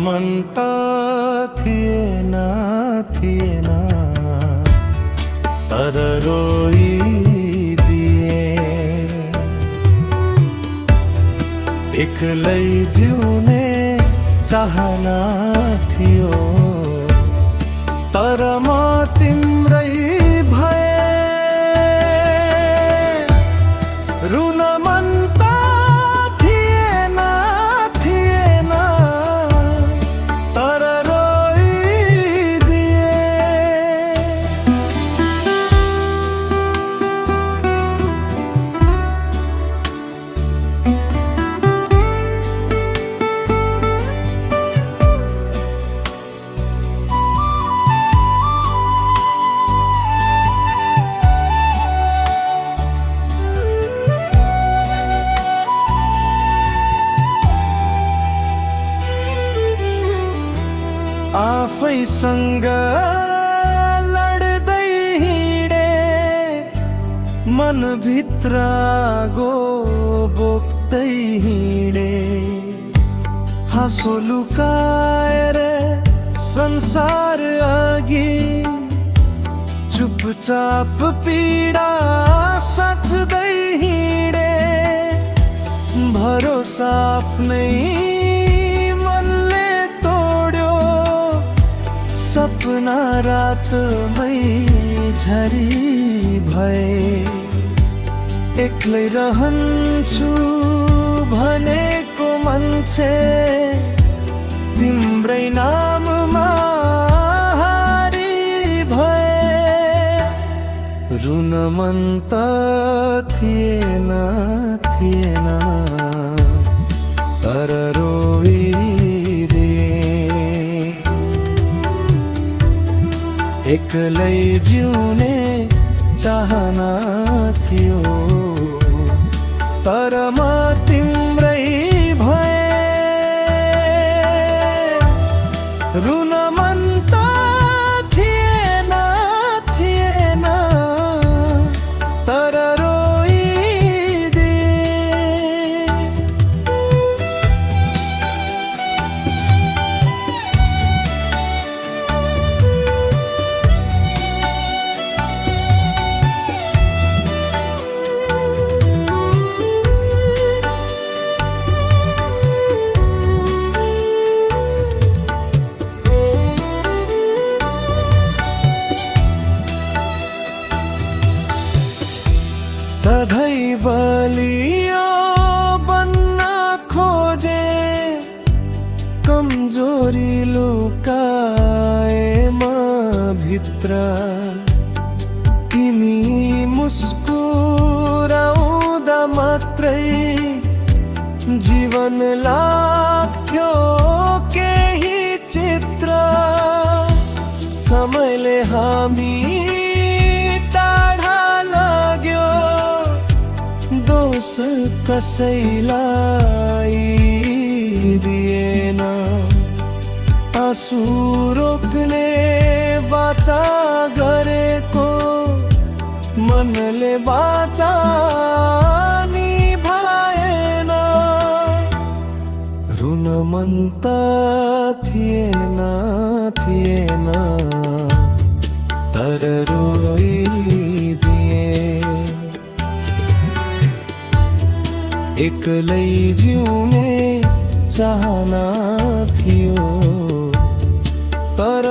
मन त थिएन थिएन तर रोइदिए। एक्लै जिउने चाहना थियो तर म तिम्रै भए। रुन मन त थिएन थिएन तर रोइदिए। आफैसँग लड्दै हिँडे मनभित्र गो बोक्दै हिँडे। हाँसो लुकाएर संसार अघि चुपचाप पीडा साच्दै हिँडे। भरोसा आफ्नै सपना रातमै झरी भए। एक्लै रहन्छु भनेको मान्छे तिम्रै नाममा हारी भए। रुन मन त थिएन थिएन तर एक्लै जिउने चाहना थियो तर म तिम्रै भए। रुन मन त थिएन थिएन तर रोइदिए। सधैँ बलियो बन्न खोजे कमजोरी लुकाए म भित्र। तिमी मुस्कुराउँदा मात्रै जीवन लाग्थ्यो केही चित्र। समयले हामी दोष कसैलाई दिएन। आँसु रोक्ने बाचा गरेको मनले बाचा निभाएन। रुन मन त थिएन थिएन तर रोइदिए। एक्लै जिउने चाहना थियो तर